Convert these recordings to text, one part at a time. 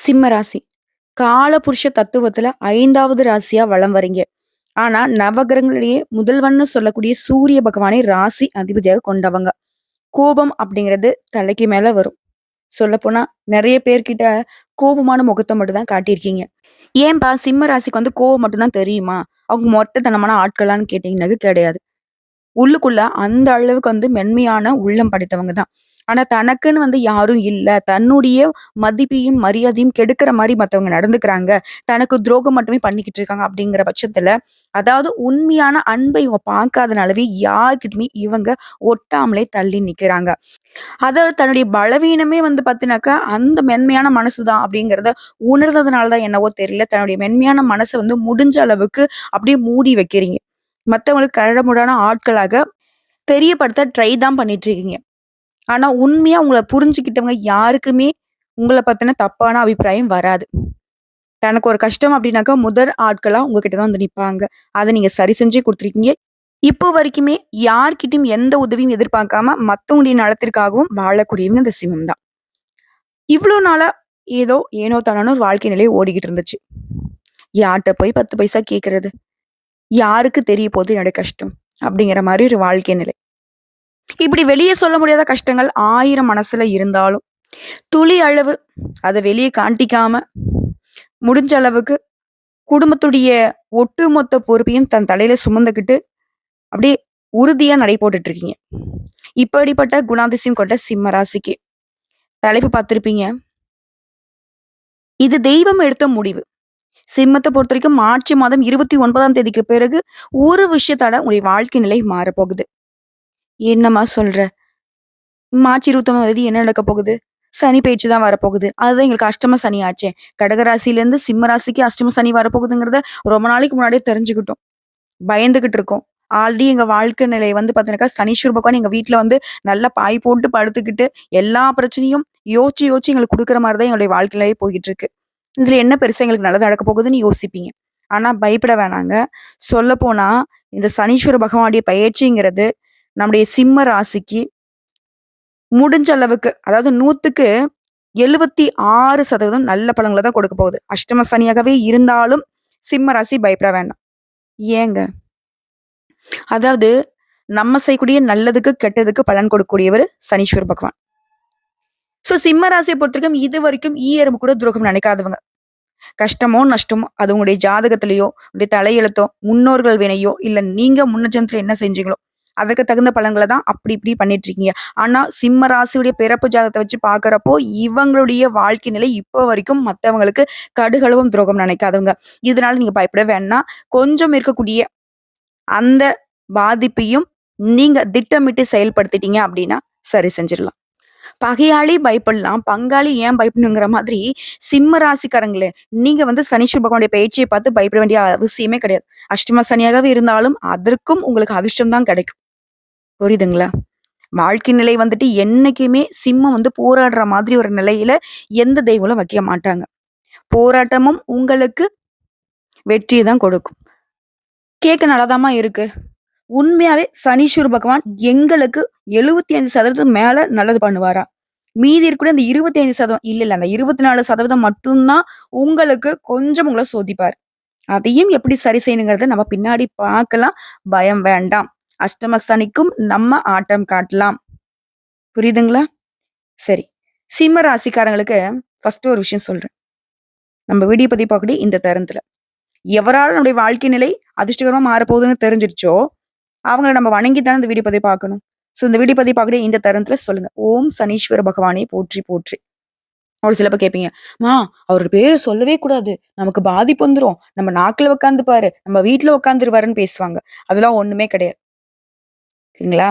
சிம்ம ராசி. காலபுருஷ தத்துவத்துல 5வது ராசியா வலம் வரீங்க. ஆனா, நவகிரகங்களிலேயே முதல்வன்னு சொல்லக்கூடிய சூரிய பகவானை ராசி அதிபதியாக கொண்டவங்க. கோபம் அப்படிங்கிறது தலைக்கு மேல வரும். சொல்லப்போனா நெறைய பேர்கிட்ட கோபமான முகத்த மட்டும் தான் காட்டியிருக்கீங்க. ஏன்பா சிம்ம ராசிக்கு வந்து கோவம் மட்டும் தான் தெரியுமா? அவங்க மொட்டத்தனமான ஆட்களான்னு கேட்டீங்கன்னாக்க கிடையாது. உள்ளுக்குள்ள அந்த அளவுக்கு வந்து மென்மையான உள்ளம் படைத்தவங்க தான். ஆனா தனக்குன்னு வந்து யாரும் இல்ல. தன்னுடைய மதிப்பையும், மரியாதையும் கெடுக்கிற மாரி மத்தவங்க நடந்துக்கிறாங்க. தனக்கு துரோகம் மட்டுமே பண்ணிக்கிட்டு இருக்காங்க அப்படிங்கிற பட்சத்துல, அதாவது உண்மையான அன்பை இவங்க பார்க்காதனாலவே யார்கிட்டயுமே இவங்க ஒட்டாமலே தள்ளி நிக்கிறாங்க. அதாவது தன்னுடைய பலவீனமே வந்து பார்த்தீனாக்கா, அந்த மென்மையான மனசு தான் அப்படிங்கிறத உணர்ந்ததுனால தான் என்னவோ தெரியல. தன்னுடைய மென்மையான மனச வந்து முடிஞ்ச அளவுக்கு அப்படியே மூடி வைக்கிறீங்க. மத்தவங்களுக்கு கரடுமுரடான ஆட்களாக தெரியப்படுத்த ட்ரை தான் பண்ணிட்டு இருக்கீங்க. ஆனா உண்மையா உங்கள புரிஞ்சுக்கிட்டவங்க யாருக்குமே உங்கள பத்தின தப்பான அபிப்பிராயம் வராது. தனக்கு ஒரு கஷ்டம் அப்படின்னாக்கா முதல் ஆட்களா உங்ககிட்ட தான் வந்து நிப்பாங்க. அத நீங்க சரி செஞ்சே குடுத்துருக்கீங்க. இப்போ வரைக்குமே யார்கிட்டயும் எந்த உதவியும் எதிர்பார்க்காம மத்தவங்களுடைய நலத்திற்காகவும் வாழக்கூடியவங்க இந்த சிம்மம் தான். இவ்ளோ நாளா ஏதோ ஏனோ தானோன்னு ஒரு வாழ்க்கை நிலை ஓடிக்கிட்டு இருந்துச்சு. யார்ட்ட போய் 10 பைசா கேட்கறது? யாருக்கு தெரிய போகுது என்னோட கஷ்டம்? அப்படிங்கிற மாரி ஒரு வாழ்க்கை நிலை. இப்படி வெளிய சொல்ல முடியாத கஷ்டங்கள் 1000 மனசுல இருந்தாலும், துளி அளவு அத வெளிய காட்டிக்காம, முடிஞ்ச அளவுக்கு குடும்பத்துடைய ஒட்டுமொத்த பொறுப்பையும் தன் தலையில சுமந்துக்கிட்டு, அப்படியே உறுதியா நடை போட்டுட்டு இருக்கீங்க. இப்படிப்பட்ட குணாதிசயம் கொண்ட சிம்ம ராசிக்கு தலைப்பு பார்த்திருப்பீங்க. இது தெய்வம் எடுத்த முடிவு. சிம்மத்த பொறுத்தவரைக்கும் மார்ச் மாதம் 29ஆம் தேதிக்கு பிறகு ஒரு விஷயத்தால உங்களுடைய வாழ்க்கை நிலை மாறப்போகுது. என்னம்மா சொல்ற? மார்ச் 29ஆம் தேதி என்ன நடக்க போகுது? சனி பெயர்ச்சி தான் வரப்போகுது. அதுதான் எங்களுக்கு அஷ்டம சனி ஆச்சே. கடக ராசியிலேருந்து சிம்ம ராசிக்கு அஷ்டம சனி வரப்போகுதுங்கிறத ரொம்ப நாளைக்கு முன்னாடியே தெரிஞ்சுக்கிட்டோம். பயந்துகிட்டு இருக்கோம். ஆல்ரெடி எங்க வாழ்க்கை நிலை வந்து பார்த்தீங்கன்னாக்கா, சனீஸ்வர பகவான் எங்க வீட்ல வந்து நல்லா பாய் போட்டு படுத்துக்கிட்டு, எல்லா பிரச்சனையும் யோசிச்சு, யோசிச்சு எங்களுக்கு குடுக்குற மாரி தான் எங்களுடைய வாழ்க்கை நிலை போயிட்டு இருக்கு. இதுல என்ன பெருசா எங்களுக்கு நல்லது நடக்க போகுதுன்னு யோசிப்பீங்க. ஆனா பயப்பட வேணாங்க. சொல்லப்போனா, இந்த சனீஸ்வர பகவானுடைய பெயர்ச்சிங்கிறது நம்முடைய சிம்ம ராசிக்கு முடிஞ்ச அளவுக்கு, அதாவது 100க்கு 76% நல்ல பலன்கள தான் கொடுக்க போகுது. அஷ்டம சனியாகவே இருந்தாலும் சிம்ம ராசி பயப்பட வேண்டாம். ஏங்க? அதாவது நம்ம செய்யக்கூடிய நல்லதுக்கு, கெட்டதுக்கு பலன் கொடுக்கக்கூடியவரு சனீஸ்வர பகவான். சோ சிம்ம ராசிய பொறுத்தவரைக்கும் இதுவரைக்கும் ஈ எறும்பு கூட துரோகம் நினைக்காதவங்க. கஷ்டமோ, நஷ்டமோ அது உங்களுடைய ஜாதகத்திலயோ, உங்களுடைய தலையெழுத்தோ, முன்னோர்கள் வினையோ, இல்ல நீங்க முன்ன ஜென்மத்துல என்ன செஞ்சீங்களோ, அதுக்கு தகுந்த பலன்கள தான் அப்படி இப்படி பண்ணிட்டு இருக்கீங்க. ஆனா சிம்ம ராசியுடைய பிறப்பு ஜாதகத்த வச்சு பார்க்கிறப்போ, இவங்களுடைய வாழ்க்கை நிலை இப்ப வரைக்கும் மத்தவங்களுக்கு கடுகளவும் துரோகம் நினைக்காதவங்க. இதனால நீங்க பயப்பட வேண்டாம். கொஞ்சம் இருக்கக்கூடிய அந்த பாதிப்பையும் நீங்க திட்டமிட்டு செயல்படுத்திட்டீங்க அப்படின்னா, சரி செஞ்சிடலாம். பகையாளி பயப்படலாம், பங்காளி ஏன் பயப்படணுங்கிற மாதிரி சிம்ம ராசிக்காரங்களே, நீங்க வந்து சனீஸ்வர பகவானுடைய பெயர்ச்சிய பார்த்து பயப்பட வேண்டிய அவசியமே கிடையாது. அஷ்டம சனியாகவே இருந்தாலும் அதற்கும் உங்களுக்கு அதிர்ஷ்டம் தான் கிடைக்கும். புரியுதுங்களா? வாழ்க்கை நிலை வந்துட்டு என்னைக்குமே சிம்மம் வந்து போராடுற மாதிரி ஒரு நிலையில எந்த தெய்வங்களும் வைக்க மாட்டாங்க. போராட்டமும் உங்களுக்கு வெற்றிய தான் கொடுக்கும். கேட்க நல்லாதாம்மா இருக்கு. உண்மையாவே சனீஸ்வர பகவான் எங்களுக்கு 75% மேல நல்லது பண்ணுவாரா? மீதி இருக்கக்கூடிய அந்த 25% இல்ல, அந்த 24% மட்டும் தான் உங்களுக்கு கொஞ்சம் உங்கள சோதிப்பார். அதையும் எப்படி சரி செய்யணுங்கிறத நம்ம பின்னாடி பார்க்கலாம். பயம் வேண்டாம். அஷ்டம சனிக்கும் நம்ம ஆட்டம் காட்டலாம். புரியுதுங்களா? சரி. சிம்ம ராசிக்காரங்களுக்கு ஃபர்ஸ்ட் ஒரு விஷயம் சொல்றேன். நம்ம வீடியோ பதிவு பார்க்கக்கூடிய இந்த தருணத்துல. எவரால நம்முடைய வாழ்க்கை நிலை அதிர்ஷ்டகரமா மாறப்போகுதுன்னு தெரிஞ்சிருச்சோ, அவங்கள நம்ம வணங்கி தானே இந்த வீடியோ பதிவு பார்க்கணும். சோ இந்த வீடியோ பதிவு பார்க்கக்கூடிய இந்த தருணத்துல சொல்லுங்க. ஓம் சனீஸ்வர பகவானே போற்றி போற்றி. ஒரு சிலப்ப கேட்பீங்க, "மா அவரோட பேர சொல்லவே கூடாது. நமக்கு பாதிப்பு வந்துரும். நம்ம நாக்குல உட்காந்துப்பாரு. நம்ம வீட்ல உட்காந்துருவாருன்னு" பேசுவாங்க. அதெல்லாம் ஒண்ணுமே கிடையாது. சரிங்களா?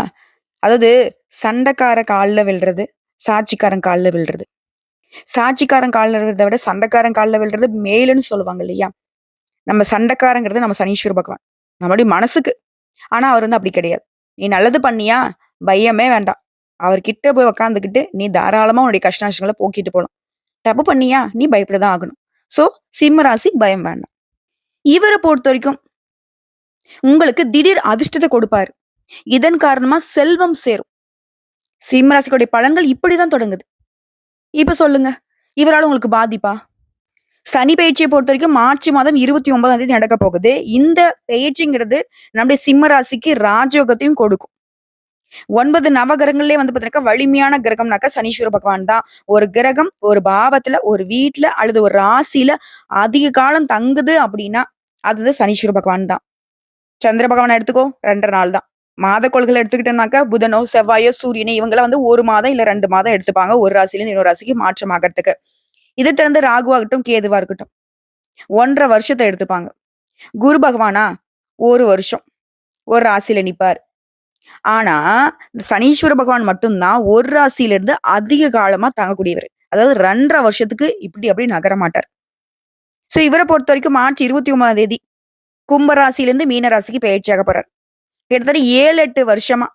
அதாவது சண்டைக்கார கால்ல விழுறது, சாட்சிக்காரன் கால்ல விழுறது. சாட்சிக்காரன் கால்ல விழுறத விட சண்டைக்காரன் கால்ல விழுறது மேலுன்னு சொல்லுவாங்க இல்லையா? நம்ம சண்டைக்காரங்கிறது நம்ம சனீஸ்வர பகவான். நம்மளுடைய மனசுக்கு. ஆனா அவர் வந்து அப்படி கிடையாது. "நீ நல்லது பண்ணியா? பயமே வேண்டாம். அவர்கிட்ட போய் உட்காந்துக்கிட்டு, நீ தாராளமா உன்னுடைய கஷ்ட நஷ்டங்கள போக்கிட்டு போலாம். தப்பு பண்ணியா? நீ பயப்பட தான் ஆகணும்." சோ, சிம்ம ராசி பயம் வேண்டாம். இவர பொறுத்தவரைக்கும் உங்களுக்கு திடீர் அதிர்ஷ்டத்த கொடுப்பாரு. இதன் காரணமா செல்வம் சேரும். சிம்ம ராசிக்குடைய பலன்கள் இப்படிதான் தொடங்குது. இப்ப சொல்லுங்க. இவரால உங்களுக்கு பாதிப்பா? சனி பெயர்ச்சிய பொறுத்தவரைக்கும் மார்ச் மாதம் 29ஆம் தேதி நடக்கப் போகுது. இந்த பெயர்ச்சிங்கிறது நம்முடைய சிம்ம ராசிக்கு ராஜயோகத்தையும் கொடுக்கும். 9 நவகிரகங்கள்லயே வந்து பார்த்தீங்கன்னாக்கா, வலிமையான கிரகம்னாக்கா சனீஸ்வர பகவான் தான். ஒரு கிரகம் ஒரு பாவத்துல, ஒரு வீட்ல அல்லது ஒரு ராசியில அதிக காலம் தங்குது அப்படின்னா, அது வந்து சனீஸ்வர பகவான் தான். சந்திர பகவான எடுத்துக்கோ 2 1/2 நாள் தான். மாதக்கோள்கள எடுத்துக்கிட்டோம்னாக்கா, புதனோ, செவ்வாயோ, சூரியனோ இவங்கலாம் வந்து 1 மாதம் இல்ல 2 மாதம் எடுத்துப்பாங்க. ஒரு ராசியிலேருந்து இன்னொரு ராசிக்கு மாற்றம் ஆகறதுக்கு. இத தொடர்ந்து ராகுவாகட்டும், கேதுவா இருக்கட்டும் 1 1/2 வருஷத்த எடுத்துப்பாங்க. குரு பகவானா 1 வருஷம் ஒரு ராசியில நிப்பாரு. ஆனா, இந்த சனீஸ்வர பகவான் மட்டும் தான் ஒரு ராசியிலிருந்து அதிக காலமா தாங்கக்கூடியவரு. அதாவது 2 1/2 வருஷத்துக்கு இப்படி அப்படி நகர மாட்டார். இவர பொறுத்தவரைக்கும் மார்ச் 29ஆம் தேதி கும்ப ராசியிலிருந்து மீன ராசிக்கு பெயர்ச்சியாக போறார். கிட்டத்தட்ட 7, 8 வருஷமா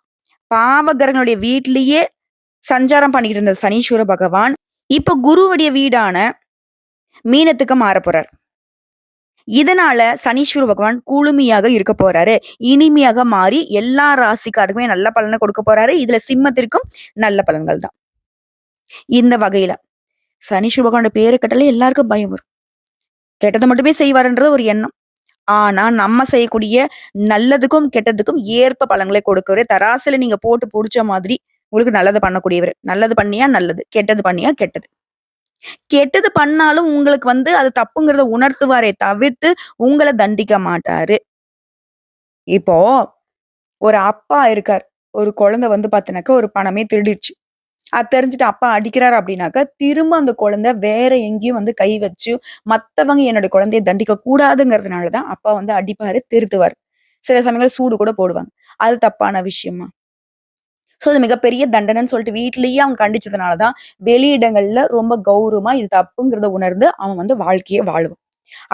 பாவ கிரகங்களுடைய வீட்டிலேயே சஞ்சாரம் பண்ணிட்டு இருந்த சனீஸ்வர பகவான், இப்ப குருவுடைய வீடான மீனத்துக்கு மாறப் போறார். இதனால சனீஸ்வர பகவான் குளுமையாக இருக்க போறாரு. இனிமையாக மாறி எல்லா ராசிக்காருக்குமே நல்ல பலன கொடுக்க போறாரு. இதுல சிம்மத்திற்கும் நல்ல பலன்கள் தான். இந்த வகையில சனீஸ்வர பகவானோட பேர கேட்டாலே எல்லாருக்கும் பயம் வரும். கெட்டத மட்டுமே செய்வாருன்றது ஒரு எண்ணம். ஆனா, நம்ம செய்யக்கூடிய நல்லதுக்கும், கெட்டதுக்கும் ஏற்ப பலன்களை கொடுக்கவரு. தராசுல நீங்க போட்டு புடிச்ச மாதிரி உங்களுக்கு நல்லது பண்ணக்கூடியவரு. நல்லது பண்ணியா நல்லது, கெட்டது பண்ணியா கெட்டது. கெட்டது பண்ணாலும் உங்களுக்கு வந்து அது தப்புங்கிறத உணர்த்துவாரே தவிர்த்து, உங்கள தண்டிக்க மாட்டாரு. இப்போ ஒரு அப்பா இருக்கார். ஒரு குழந்தை வந்து பார்த்தீனாக்கா, ஒரு பணமே திருடிருச்சு. அது தெரிஞ்சுட்டு அப்பா அடிக்கிறாரு அப்படின்னாக்கா, திரும்ப அந்த குழந்தை வேற எங்கேயும் வந்து கை வச்சு, மத்தவங்க என்னுடைய குழந்தைய தண்டிக்க கூடாதுங்கிறதுனால தான் அப்பா வந்து அடிப்பாரு, திருத்துவாரு. சில சமயங்கள்ல சூடு கூட போடுவாங்க. அது தப்பான விஷயமா? அது மிகப்பெரிய தண்டனைன்னு சொல்லிட்டு வீட்லயே அவங்க கண்டிச்சதுனால தான், வெளியிடங்கள்ல ரொம்ப கௌரவமா இது தப்புங்கிறத உணர்ந்து அவன் வந்து வாழ்க்கைய வாழுவான்.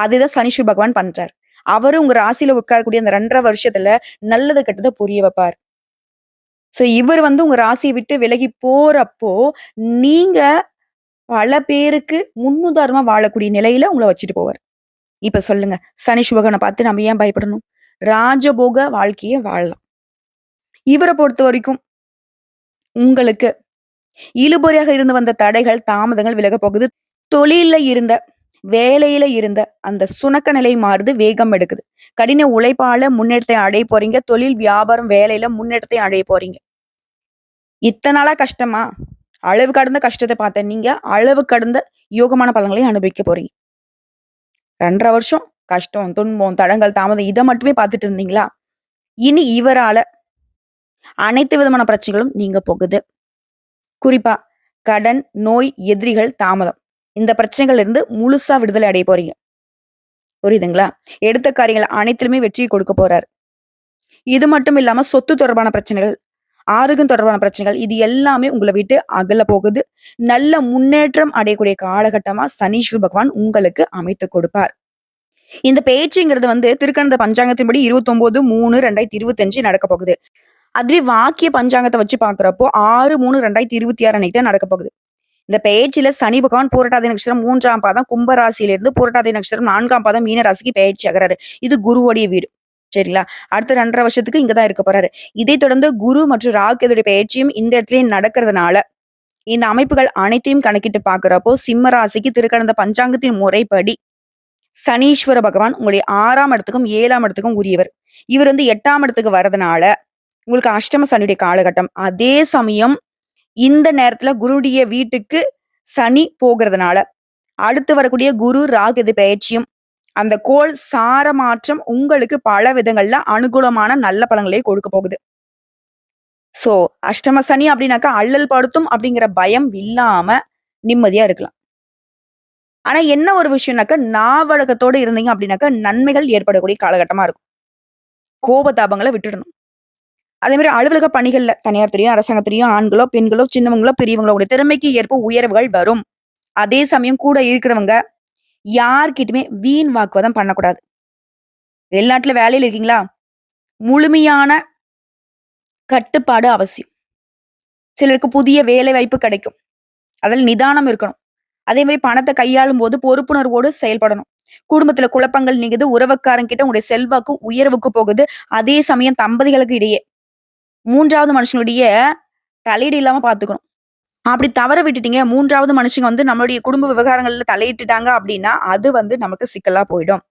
அதுதான் சனீஸ்வர பகவான் பண்றாரு. அவரு உங்க ராசியில உட்காரக்கூடிய அந்த 2 1/2 வருஷத்துல நல்லது கெட்டத புரிய வைப்பார். இவர் வந்து உங்க ராசிய விட்டு விலகி போறப்போ, நீங்க பல பேருக்கு முன்னுதாரணமா வாழக்கூடிய நிலையில உங்கள வச்சுட்டு போவாரு. இப்ப சொல்லுங்க, சனீஸ்வர பகவான பார்த்து நம்ம ஏன் பயப்படணும்? ராஜபோக வாழ்க்கைய வாழலாம். இவர பொறுத்தவரைக்கும் உங்களுக்கு இழுபறியாக இருந்து வந்த தடைகள், தாமதங்கள் விலகப் போகுது. தொழில்ல இருந்த, வேலையில இருந்த அந்த சுணக்க நிலை மாறுது, வேகம் எடுக்குது. கடின உழைப்பால முன்னேற்றத்தை அடைய போறீங்க. தொழில், வியாபாரம், வேலையில முன்னேற்றத்தை அடைய போறீங்க. இத்தன நாளா கஷ்டமா? அளவு கடந்த கஷ்டத்த பார்த்த நீங்க, அளவு கடந்த யோகமான பலன்களையும் அனுபவிக்க போறீங்க. 2 1/2 வருஷம் கஷ்டம், துன்பம், தடங்கல், தாமதம் இத மட்டுமே பார்த்துட்டு இருந்தீங்களா? இனி இவரால அனைத்து விதமான பிரச்சனைகளும் நீங்க போகுது. குறிப்பா கடன், நோய், எதிரிகள், தாமதம். இந்த பிரச்சனைகள்ல இருந்து முழுசா விடுதலை அடைய போறீங்க. புரியுதுங்களா? எடுத்த காரியங்கள் அனைத்திலுமே வெற்றியை கொடுக்க போறாரு. இது மட்டும் இல்லாம சொத்து தொடர்பான பிரச்சனைகள், ஆரோக்கியம் தொடர்பான பிரச்சனைகள் இது எல்லாமே உங்கள விட்டு அகல போகுது. நல்ல முன்னேற்றம் அடையக்கூடிய காலகட்டமா சனீஸ்வர பகவான் உங்களுக்கு அமைத்துக் கொடுப்பார். இந்த பேச்சுங்கிறது வந்து திருக்கணித பஞ்சாங்கத்தின்படி 29/3/2025 நடக்க போகுது. அதுவே வாக்கிய பஞ்சாங்கத்த வச்சு பார்க்கிறப்போ 6/3/2026 அன்னைக்கு தான் நடக்க போகுது. இந்த பெயர்ச்சியில சனி பகவான் பூரட்டாதி நட்சத்திரம் 3ஆம் பாதம் கும்ப ராசியிலிருந்து பூரட்டாதி நட்சத்திரம் 4ஆம் பாதம் மீன ராசிக்கு பெயர்ச்சி ஆகுறாரு. இது குருவுடைய வீடு. சரிங்களா? அடுத்த 2 1/2 வருஷத்துக்கு இங்க தான் இருக்க போறாரு. இதைத் தொடர்ந்து குரு மற்றும் ராகு கேதுவுடைய பெயர்ச்சியும் இந்த இடத்திலேயே நடக்கிறதுனால, இந்த அமைப்புகள் அனைத்தையும் கணக்கிட்டு பார்க்கிறப்போ, சிம்ம ராசிக்கு திருக்கணித பஞ்சாங்கத்தின் முறைப்படி சனீஸ்வர பகவான் உங்களுடைய 6ஆம் இடத்துக்கும், 7ஆம் இடத்துக்கும் உரியவர். இவர் வந்து 8ஆம் இடத்துக்கு வரதுனால, உங்களுக்கு அஷ்டம சனியுடைய காலகட்டம். அதே சமயம் இந்த நேரத்துல குருவுடைய வீட்டுக்கு சனி போகிறதுனால, அடுத்து வரக்கூடிய குரு, ராகு கேது பெயர்ச்சியும், அந்த கோள் சார மாற்றம் உங்களுக்கு பல விதங்கள்ல அனுகூலமான நல்ல பலன்களை கொடுக்க போகுது. சோ, அஷ்டம சனி அப்படின்னாக்கா அல்லல் படுத்தும் அப்படிங்கிற பயம் இல்லாம நிம்மதியா இருக்கலாம். ஆனா என்ன ஒரு விஷயம்னாக்கா, நாவடக்கத்தோட இருந்தீங்க அப்படின்னாக்கா, நன்மைகள் ஏற்படக்கூடிய காலகட்டமா இருக்கும். கோபதாபங்கள விட்டுடணும். அதே மாரி அலுவலக பணிகள்ல தனியார் துறையோ, அரசாங்கத்திலயோ ஆண்களோ, பெண்களோ, சின்னவங்களோ, பெரியவங்களோ உங்களுடைய திறமைக்கு ஏற்ப உயர்வுகள் வரும். அதே சமயம் கூட இருக்கிறவங்க யார்கிட்டயுமே வீண் வாக்குவாதம் பண்ணக்கூடாது. வெளிநாட்டுல வேலையில இருக்கீங்களா? முழுமையான கட்டுப்பாடு அவசியம். சிலருக்கு புதிய வேலை வாய்ப்பு கிடைக்கும். அதில நிதானம் இருக்கணும். அதே மாரி பணத்த கையாளும் போது பொறுப்புணர்வோடு செயல்படணும். குடும்பத்தில குழப்பங்கள் நீங்குது. உறவுக்காரங்க கிட்ட உங்களுடைய செல்வாக்கு உயர்வுக்கு போகுது. அதே சமயம் தம்பதிகளுக்கு இடையே 3வது மனுஷனுடைய தலையீடு இல்லாம பார்த்துக்கணும். அப்படி தவற விட்டுட்டீங்க, 3வது மனுஷங்க வந்து நம்மளுடைய குடும்ப விவகாரங்கள்ல தலையிட்டுட்டாங்க அப்படின்னா, அது வந்து நமக்கு சிக்கலா போயிடும்.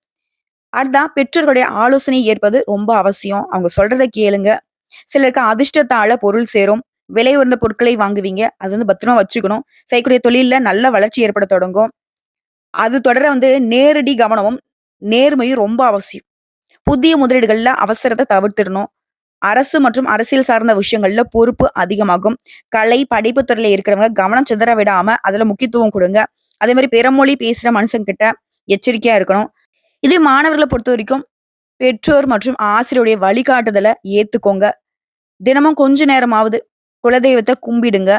அடுத்தா பெற்றோர்களுடைய ஆலோசனை ஏற்பது ரொம்ப அவசியம். அவங்க சொல்றத கேளுங்க. சிலருக்கு அதிர்ஷ்டத்தால பொருள் சேரும். விலை உயர்ந்த பொருட்களை வாங்குவீங்க. அது வந்து பத்திரமா வச்சுக்கணும். செய்யக்கூடிய தொழில்ல நல்ல வளர்ச்சி ஏற்பட தொடங்கும். அது தொடர வந்து நேரடி கவனமும், நேர்மையும் ரொம்ப அவசியம். புதிய முதலீடுகள்ல அவசரத்த தவிர்த்திடணும். அரசு மற்றும் அரசியல் சார்ந்த விஷயங்கள்ல பொறுப்பு அதிகமாகும். கலை, படைப்பு துறையில இருக்கிறவங்க கவனம் சிதற விடாம அதுல முக்கியத்துவம் குடுங்க. அதே மாரி பிற மொழி பேசுற மனுஷங்கிட்ட எச்சரிக்கையா இருக்கணும். இதே மாணவர்கள பொறுத்தவரைக்கும், பெற்றோர் மற்றும் ஆசிரியருடைய வழிகாட்டுதல ஏத்துக்கோங்க. தினமும் கொஞ்ச நேரமாவது குலதெய்வத்த கும்பிடுங்க.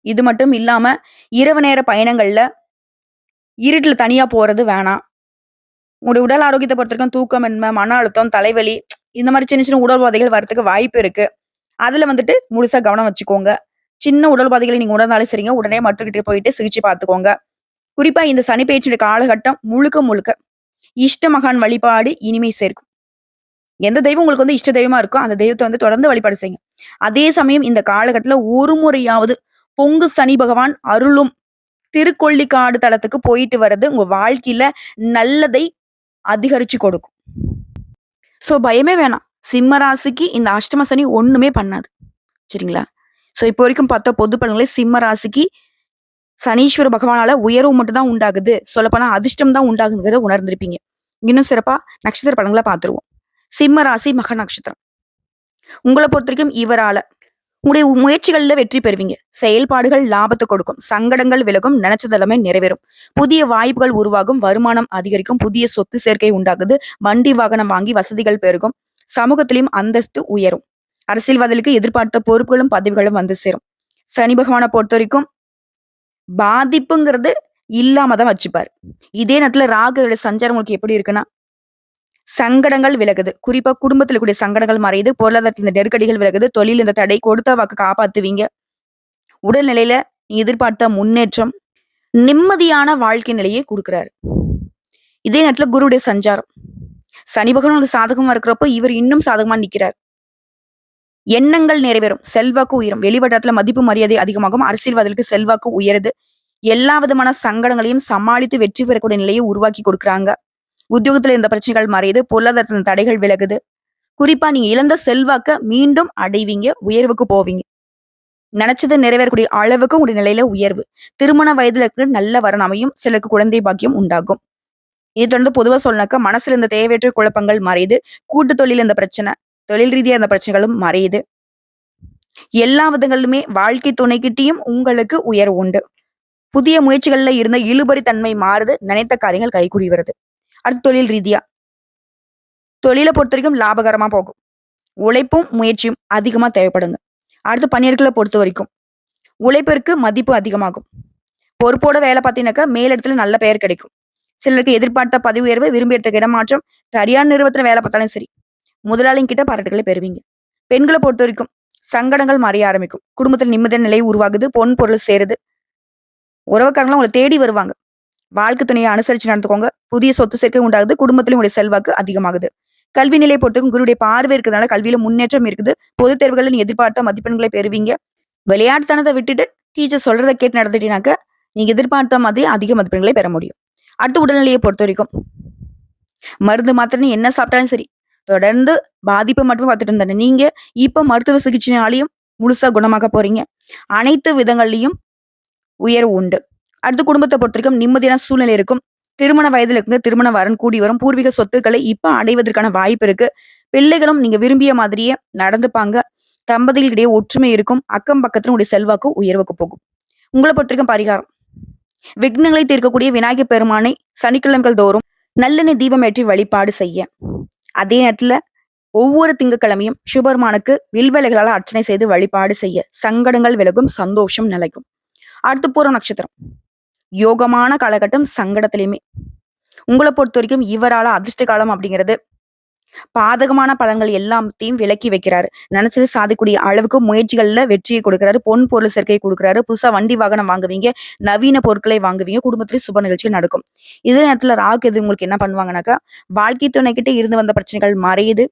இது மட்டும் இல்லாம, இரவு நேர பயணங்கள்ல இருட்டுல தனியா போறது வேணாம். உங்களுடைய உடல் ஆரோக்கியத்த பொறுத்தவரைக்கும் தூக்கமின்மை, மன அழுத்தம், தலைவலி இந்த மாரி சின்ன சின்ன உடல் உபாதைகள் வரதுக்கு வாய்ப்பு இருக்கு. அதுல வந்துட்டு முழுசா கவனம் வச்சுக்கோங்க. சின்ன உடல் உபாதைகளை நீங்க உணர்ந்தாலும் சரிங்க, உடனே மருத்துவர்கிட்ட போயிட்டு சிகிச்சை பார்த்துக்கோங்க. குறிப்பா இந்த சனி பெயர்ச்சியுடைய காலகட்டம் முழுக்க முழுக்க இஷ்ட மகான் வழிபாடு இனிமை சேர்க்கும். எந்த தெய்வம் உங்களுக்கு வந்து இஷ்ட தெய்வமா இருக்கோ, அந்த தெய்வத்த வந்து தொடர்ந்து வழிபாடு செய்யுங்க. அதே சமயம் இந்த காலகட்டத்துல ஒரு முறையாவது பொங்கு சனி பகவான் அருளும் திருக்கொள்ளிக்காடு தலத்துக்கு போயிட்டு வர்றது உங்க வாழ்க்கையில நல்லதை அதிகரிச்சு கொடுக்கும். சோ பயமே வேணாம். சிம்ம ராசிக்கு இந்த அஷ்டம சனி ஒண்ணுமே பண்ணாது. சரிங்களா? சோ இப்போ வரைக்கும் பார்த்த பொது பலன்களே சிம்ம ராசிக்கு சனீஸ்வர பகவானால உயர்வு மட்டும் தான் உண்டாகுது. சொல்லப்போனா அதிர்ஷ்டம் தான் உண்டாகுதுங்கிறத உணர்ந்திருப்பீங்க. இன்னும் சிறப்பா நட்சத்திர பலன்கள பார்த்துருவோம். சிம்ம ராசி மக நட்சத்திரம். உங்கள பொறுத்தவரைக்கும் இவரால உங்களுடைய முயற்சிகள்ல வெற்றி பெறுவீங்க. செயல்பாடுகள் லாபத்தை கொடுக்கும். சங்கடங்கள் விலகும். நினைச்சது எல்லாமே நிறைவேறும். புதிய வாய்ப்புகள் உருவாகும். வருமானம் அதிகரிக்கும். புதிய சொத்து சேர்க்கை உண்டாகுது. வண்டி வாகனம் வாங்கி வசதிகள் பெருகும். சமூகத்திலும் அந்தஸ்து உயரும். அரசியல்வாதிகளுக்கு எதிர்பார்த்த பொறுப்புகளும் பதவிகளும் வந்து சேரும். சனி பகவானை பொறுத்த வரைக்கும் பாதிப்புங்கிறது இல்லாம தான் வச்சுப்பாரு. இதே நேரத்துல ராகுவோட சஞ்சாரம் உங்களுக்கு எப்படி இருக்குன்னா, சங்கடங்கள் விலகுது. குறிப்பா குடும்பத்துல கூடிய சங்கடங்கள் மறையுது. பொருளாதாரத்துல இந்த நெருக்கடிகள் விலகுது. தொழில் இந்த தடை, கொடுத்த வாக்கு காப்பாத்துவீங்க. உடல்நிலையில எதிர்பார்த்த முன்னேற்றம், நிம்மதியான வாழ்க்கை நிலையை குடுக்குறாரு. இதே நேரத்துல குருவுடைய சஞ்சாரம். சனி பகவான் உங்களுக்கு சாதகமா இருக்கிறப்போ, இவர் இன்னும் சாதகமா நிக்கிறார். எண்ணங்கள் நிறைவேறும். செல்வாக்கு உயரும். வெளிவட்டாரத்துல மதிப்பு மரியாதை அதிகமாகும். அரசியல்வாதிகளுக்கு செல்வாக்கு உயருது. எல்லா விதமான சங்கடங்களையும் சமாளித்து வெற்றி பெறக்கூடிய நிலையை உருவாக்கி கொடுக்குறாங்க. உத்தியோகத்துல இருந்த பிரச்சனைகள் மறையுது. பொருளாதாரத்துல தடைகள் விலகுது. குறிப்பா நீங்க இழந்த செல்வாக்க மீண்டும் அடைவீங்க. உயர்வுக்கு போவீங்க. நினைச்சது நிறைவேறக்கூடிய அளவுக்கு உங்களுடைய நிலையில உயர்வு. திருமண வயதுல இருக்கிற நல்ல வரன் அமையும். சிலருக்கு குழந்தை பாக்கியம் உண்டாகும். இதை தொடர்ந்து பொதுவா சொல்லனாக்கா மனசுல இருந்த தேவையற்ற குழப்பங்கள் மறையுது. கூட்டு தொழில் இருந்த பிரச்சனை, தொழில் ரீதியா இருந்த பிரச்சனைகளும் மறையுது. எல்லா விதங்களிலுமே வாழ்க்கை துணைக்கிட்டையும் உங்களுக்கு உயர்வு உண்டு. புதிய முயற்சிகள்ல இருந்த இழுபறி தன்மை மாறுது. நினைத்த காரியங்கள் கைகூடி வருது. அடுத்து தொழில் ரீதியா தொழிலை பொறுத்த வரைக்கும் லாபகரமா போகும். உழைப்பும் முயற்சியும் அதிகமா தேவைப்படுங்க. அடுத்து பணியாட்களை பொறுத்த வரைக்கும் உழைப்பிற்கு மதிப்பு அதிகமாகும். பொறுப்போட வேலை பார்த்தீங்கன்னாக்கா மேலிடத்துல நல்ல பெயர் கிடைக்கும். சிலருக்கு எதிர்பார்த்த பதவி உயர்வு, விரும்பிய இடத்துக்கு இடமாற்றம், சரியான நிறுவனத்துல வேலை பார்த்தாலும் சரி, முதலாளிங்க கிட்ட பாராட்டுகளை பெறுவீங்க. பெண்களை பொறுத்த வரைக்கும் சங்கடங்கள் மறைய ஆரம்பிக்கும். குடும்பத்தில் நிம்மதியான நிலை உருவாகுது. பொன் பொருள் சேருது. உறவுக்காரங்களும் உங்களை தேடி வருவாங்க. வாழ்க்கை துணையை அனுசரிச்சு நடந்துக்கோங்க. புதிய சொத்து சேர்க்கை உண்டாகுது. குடும்பத்திலும் உங்களுடைய செல்வாக்கு அதிகமாகுது. கல்வி நிலையை பொறுத்தவரைக்கும் குருடைய பார்வை இருக்கிறதுனால கல்வியில முன்னேற்றம் இருக்குது. பொதுத் தேர்வுகளில் நீங்க எதிர்பார்த்த மதிப்பெண்களை பெறுவீங்க. விளையாட்டுத்தனத்தை விட்டுட்டு டீச்சர் சொல்றதை கேட்டு நடந்துட்டீங்கன்னாக்க நீங்க எதிர்பார்த்த மாதிரி அதிக மதிப்பெண்களை பெற முடியும். அடுத்த உடல்நிலையை பொறுத்த வரைக்கும் மருந்து மாத்திரை என்ன சாப்பிட்டாலும் சரி, தொடர்ந்து பாதிப்பை மட்டுமே பார்த்துட்டு இருந்தாங்க. நீங்க இப்ப மருத்துவ சிகிச்சைனாலையும் முழுசா குணமாக போறீங்க. அனைத்து விதங்கள்லயும் உயர்வு உண்டு. அடுத்து குடும்பத்தை பொறுத்த வரைக்கும் நிம்மதியான சூழ்நிலை இருக்கும். திருமண வயதுல இருக்குங்க திருமண வரன் கூடி வரும். பூர்வீக சொத்துக்களை இப்ப அடைவதற்கான வாய்ப்பு இருக்கு. பிள்ளைகளும் நீங்க விரும்பிய மாதிரியே நடந்துப்பாங்க. தம்பதிகளிடையே ஒற்றுமை இருக்கும். அக்கம் பக்கத்துல உடைய செல்வாக்கு உயர்வுக்கு போகும். உங்களை பொறுத்த வரைக்கும் பரிகாரம் விக்னங்களை தீர்க்கக்கூடிய விநாயகர் பெருமானை சனிக்கிழமைகள் தோறும் நல்லெண்ணெய் தீபம் ஏற்றி வழிபாடு செய்ய. அதே நேரத்துல ஒவ்வொரு திங்கட்கிழமையும் சிவபெருமானுக்கு வில்வலைகளால் அர்ச்சனை செய்து வழிபாடு செய்ய. சங்கடங்கள் விலகும். சந்தோஷம் நிலைக்கும். அடுத்து பூர நட்சத்திரம். யோகமான காலகட்டம். சங்கடத்திலையுமே உங்களை பொறுத்த வரைக்கும் இவரால அதிர்ஷ்ட காலம் அப்படிங்கிறது பாதகமான பலன்கள் எல்லாத்தையும் விலக்கி வைக்கிறாரு. நினைச்சது சாதிக்கூடிய அளவுக்கு முயற்சிகள்ல வெற்றியை கொடுக்கிறாரு. பொன் பொருள் சேர்க்கையை கொடுக்கிறாரு. புதுசா வண்டி வாகனம் வாங்குவீங்க. நவீன பொருட்களை வாங்குவீங்க. குடும்பத்திலேயே சுப நிகழ்ச்சிகள் நடக்கும். இதே நேரத்துல ராகு எது உங்களுக்கு என்ன பண்ணுவாங்கன்னாக்கா வாழ்க்கை துணைக்கிட்ட இருந்து வந்த பிரச்சனைகள் மறையுது.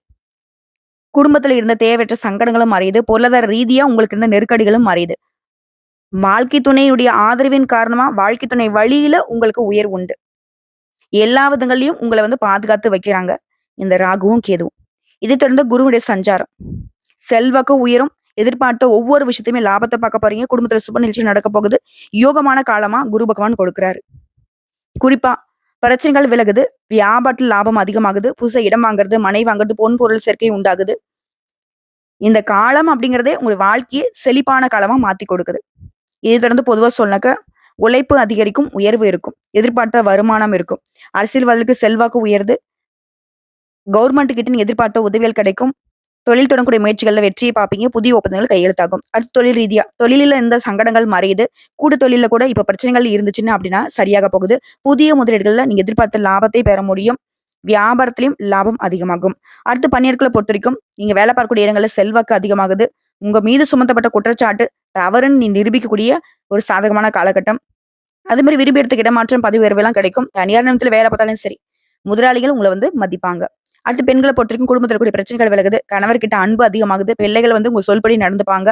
குடும்பத்துல இருந்த தேவையற்ற சங்கடங்களும் மறையுது. பொருளாதார ரீதியா உங்களுக்கு இருந்த நெருக்கடிகளும் மறையுது. வாழ்க்கை துணையுடைய ஆதரவின் காரணமா, வாழ்க்கை துணை வழியில உங்களுக்கு உயர்வு உண்டு. எல்லா விதங்கள்லயும் உங்கள வந்து பாதுகாத்து வைக்கிறாங்க. இந்த ராகுவும், கேதுவும். இதைத் தொடர்ந்து குருவுடைய சஞ்சாரம். செல்வாக்கு உயரும். எதிர்பார்த்த ஒவ்வொரு விஷயத்தையுமே லாபத்த பார்க்க போறீங்க. குடும்பத்துல சுப நிகழ்ச்சி நடக்கப் போகுது. யோகமான காலமா குரு பகவான் கொடுக்கிறாரு. குறிப்பா பிரச்சனைகள் விலகுது. வியாபாரத்துல லாபம் அதிகமாகுது. புதுசா இடம் வாங்குறது, மனை வாங்குறது, பொன் பொருள் சேர்க்கை உண்டாகுது. இந்த காலம் அப்படிங்கிறதே உங்க வாழ்க்கைய செழிப்பான காலமா மாத்தி கொடுக்குது. இதை தொடர்ந்து பொதுவா சொன்னாக்க, உழைப்பு அதிகரிக்கும், உயர்வு இருக்கும். எதிர்பார்த்த வருமானம் இருக்கும். அரசியல்வாதிகளுக்கு செல்வாக்கு உயருது. கவர்மெண்ட் கிட்ட நீங்க எதிர்பார்த்த உதவிகள் கிடைக்கும். தொழில் தொடங்கக்கூடிய முயற்சிகள்ல வெற்றியை பார்ப்பீங்க. புதிய ஒப்பந்தங்கள் கையெழுத்தாகும். அடுத்து தொழில் ரீதியா, தொழிலில இருந்த சங்கடங்கள் மறையுது. கூட்டு தொழில்ல கூட இப்ப பிரச்சனைகள் இருந்துச்சுன்னு அப்படின்னா சரியாக போகுது. புதிய முதலீடுகள்ல நீங்க எதிர்பார்த்த லாபத்தை பெற முடியும். வியாபாரத்திலயும் லாபம் அதிகமாகும். அடுத்து பணியாட்களை பொறுத்தவரைக்கும், நீங்க வேலை பார்க்கக்கூடிய இடங்கள்ல செல்வாக்கு அதிகமாகுது. உங்க மீது சுமத்தப்பட்ட குற்றச்சாட்டு தவறுன்னு நீ நிரூபிக்கக்கூடிய ஒரு சாதகமான காலகட்டம். அதே மாதிரி விரும்பிய இடத்துக்கு இடமாற்றம், பதவி உயர்வு எல்லாம் கிடைக்கும். தனியார் நிறுவனத்துல வேலை பார்த்தாலும் சரி, முதலாளிகள் உங்களை வந்து மதிப்பாங்க. அடுத்து பெண்களை பொறுத்தவரைக்கும் குடும்பத்துல கூடிய பிரச்சனைகள் விலகுது. கணவர்கிட்ட அன்பு அதிகமாகுது. பிள்ளைகள் வந்து உங்க சொல்படி நடந்துப்பாங்க.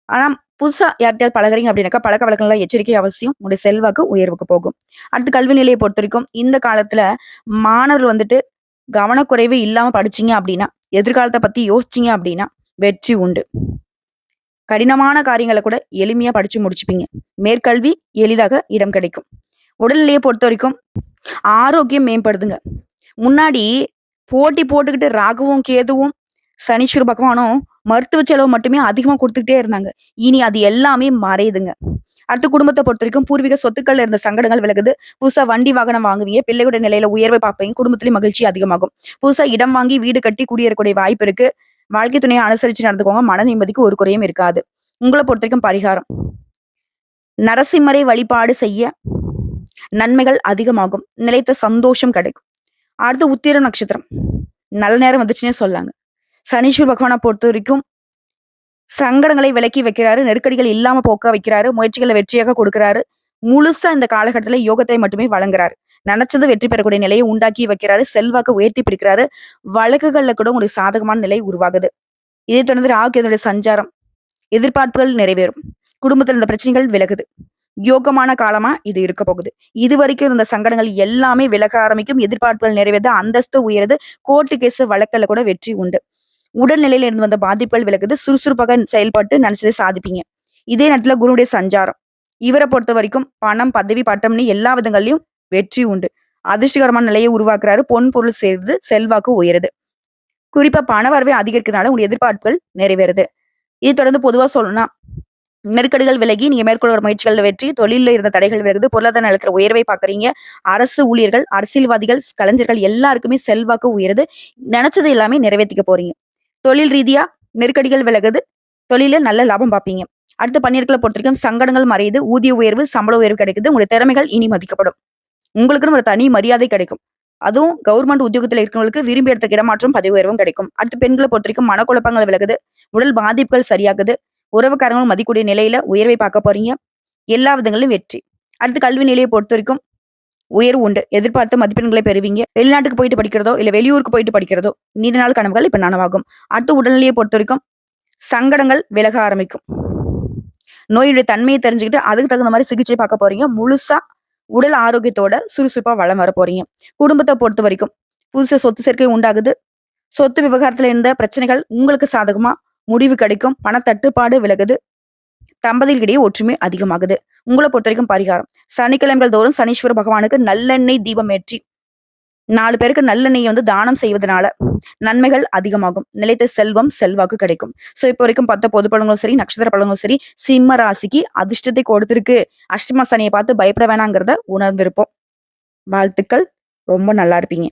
ஆனா புதுசா யார்கிட்டயாவது பழகுறீங்க அப்படின்னாக்கா, பழக்கவழக்கங்கள்ல எச்சரிக்கை அவசியம். உங்களுடைய செல்வாக்கு உயர்வுக்கு போகும். அடுத்து கல்வி நிலையை பொறுத்தவரைக்கும், இந்த காலத்துல மாணவர்கள் வந்துட்டு கவனக்குறைவு இல்லாம படிச்சீங்க அப்படின்னா, எதிர்காலத்த பத்தி யோசிச்சீங்க அப்படின்னா, வெற்றி உண்டு. கடினமான காரியங்கள கூட எளிமையா படிச்சு முடிச்சுப்பீங்க. மேற்கல்வி எளிதாக இடம் கிடைக்கும். உடல்நிலையை பொறுத்தவரைக்கும், ஆரோக்கியம் மேம்படுதுங்க. முன்னாடி போட்டி போட்டுக்கிட்டு ராகுவும், கேதுவும், சனீஸ்வர பகவானும் மருத்துவ செலவு மட்டுமே அதிகமா குடுத்துக்கிட்டே இருந்தாங்க. இனி அது எல்லாமே மறையுதுங்க. அடுத்து குடும்பத்த பொறுத்தவரைக்கும், பூர்வீக சொத்துக்கள்ல இருந்த சங்கடங்கள் விலகுது. புதுசா வண்டி, வாகனம் வாங்குவீங்க. பிள்ளைகளுடைய நிலையில உயர்வை பார்ப்பீங்க. குடும்பத்திலயும் மகிழ்ச்சி அதிகமாகும். புதுசா இடம் வாங்கி வீடு கட்டி குடியேறக்கூடிய வாய்ப்பு இருக்கு. வாழ்க்கை துணையை அனுசரிச்சு நடந்துக்கோங்க. மன நிம்மதிக்கு ஒரு குறையும் இருக்காது. உங்கள பொறுத்தவரைக்கும் பரிகாரம். நரசிம்மரை வழிபாடு செய்ய நன்மைகள் அதிகமாகும். நிலைத்த சந்தோஷம் கிடைக்கும். அடுத்து உத்திர நட்சத்திரம். நல்ல நேரம் வந்துச்சுன்னே சொல்லாங்க. சனீஸ்வர பகவானை பொறுத்தவரைக்கும், சங்கடங்களை விலக்கி வைக்கிறாரு. நெருக்கடிகள் இல்லாம போக்க வைக்கிறாரு. முயற்சிகளை வெற்றியாக கொடுக்கிறாரு. முழுசா இந்த காலகட்டத்துல யோகத்தை மட்டுமே வழங்குறாரு. நினைச்சது வெற்றி பெறக்கூடிய நிலையை உண்டாக்கி வைக்கிறாரு. செல்வாக்கு உயர்த்தி பிடிக்கிறாரு. வழக்குகள்ல கூட உங்களுக்கு சாதகமான நிலை உருவாகுது. இதைத் தொடர்ந்து ராகு கேதுவுடைய சஞ்சாரம். எதிர்பார்ப்புகள் நிறைவேறும். குடும்பத்துல இருந்த பிரச்சனைகள் விலகுது. யோகமான காலமா இது இருக்க போகுது. இதுவரைக்கும் இருந்த சங்கடங்கள் எல்லாமே விலக ஆரம்பிக்கும். எதிர்பார்ப்புகள் நிறைவேறுது. அந்தஸ்து உயருது. கோர்ட்டு கேஸ் வழக்குல கூட வெற்றி உண்டு. உடல்நிலையில இருந்து வந்த பாதிப்புகள் விலகுது. சுறுசுறுப்பாக செயல்பட்டு நினைச்சதை சாதிப்பீங்க. இதே நேரத்துல குருவுடைய சஞ்சாரம். இவரை பொறுத்த வரைக்கும் பணம், பதவி, பட்டம்னு எல்லா விதங்கள்லயும் வெற்றி உண்டு. அதிர்ஷ்டகரமான நிலையை உருவாக்குறாரு. பொன் பொருள் சேர்ந்து செல்வாக்கு உயருது. குறிப்பா பண வரவை அதிகரிக்கிறதுனால உங்களுடைய எதிர்பார்ப்புகள் நிறைவேறுது. இது தொடர்ந்து பொதுவா சொல்லணும்னா, நெருக்கடிகள் விலகி நீங்க மேற்கொள்ளுற முயற்சிகள்ல வெற்றி, தொழில்ல இருந்த தடைகள் விலகுது, பொருளாதார நிலத்துல உயர்வை பார்க்கறீங்க. அரசு ஊழியர்கள், அரசியல்வாதிகள், கலைஞர்கள் எல்லாருக்குமே செல்வாக்கு உயருது. நினைச்சது எல்லாமே நிறைவேற்றிக்க போறீங்க. தொழில் ரீதியா நெருக்கடிகள் விலகுது. தொழில நல்ல லாபம் பார்ப்பீங்க. அடுத்து பணியாட்களை பொறுத்தவரைக்கும் சங்கடங்கள் மறையுது. ஊதிய உயர்வு, சம்பள உயர்வு கிடைக்குது. உங்களுடைய திறமைகள் இனி மதிக்கப்படும். உங்களுக்குன்னு ஒரு தனி மரியாதை கிடைக்கும். அதுவும் கவர்மெண்ட் உத்தியோகத்துல இருக்கிறவங்களுக்கு விரும்பிய இடத்துக்கு இடமாற்றம், பதவி உயர்வும் கிடைக்கும். அடுத்து பெண்களை பொறுத்தவரைக்கும் மனக்குழப்பங்கள் விலகுது. உடல் பாதிப்புகள் சரியாகுது. உறவுக்காரங்களும் மதிக்கூடிய நிலையில உயர்வை பார்க்க போறீங்க. எல்லா விதங்களிலும் வெற்றி. அடுத்து கல்வி நிலையை பொறுத்த வரைக்கும் உயர்வு உண்டு. எதிர்பார்த்த மதிப்பெண்களை பெறுவீங்க. வெளிநாட்டுக்கு போயிட்டு படிக்கிறதோ, இல்ல வெளியூருக்கு போயிட்டு படிக்கிறதோ, நீண்ட நாள் கனவுகள் இப்ப நனவாகும். அடுத்து உடல்நிலையை பொறுத்த வரைக்கும் சங்கடங்கள் விலக ஆரம்பிக்கும். நோயுடைய தன்மையை தெரிஞ்சுக்கிட்டு அதுக்கு தகுந்த மாதிரி சிகிச்சை பார்க்க போறீங்க. முழுசா உடல் ஆரோக்கியத்தோட சுறுசுறுப்பா வளம் வர போறீங்க. குடும்பத்தை பொறுத்த வரைக்கும் புதுசா சொத்து சேர்க்கை உண்டாகுது. சொத்து விவகாரத்துல இருந்த பிரச்சனைகள் உங்களுக்கு சாதகமா முடிவு கிடைக்கும். பணத்தட்டுப்பாடு விலகுது. தம்பதிகளிடையே ஒற்றுமை அதிகமாகுது. உங்களை பொறுத்த வரைக்கும் பரிகாரம். சனிக்கிழமைகள் தோறும் சனீஸ்வர பகவானுக்கு நல்லெண்ணெய் தீபம் ஏற்றி 4 பேருக்கு நல்லெண்ணெயை வந்து தானம் செய்வதனால நன்மைகள் அதிகமாகும். நிலைத்த செல்வம், செல்வாக்கு கிடைக்கும். சோ இப்போ வரைக்கும் 10 பொது பலன்களும் சரி, நட்சத்திர பலன்களும் சரி, சிம்ம ராசிக்கு அதிர்ஷ்டத்தை கொடுத்திருக்கு. அஷ்டம சனியை பார்த்து பயப்பட வேணாங்கிறத உணர்ந்திருப்போம். வாழ்த்துக்கள். ரொம்ப நல்லா இருப்பீங்க.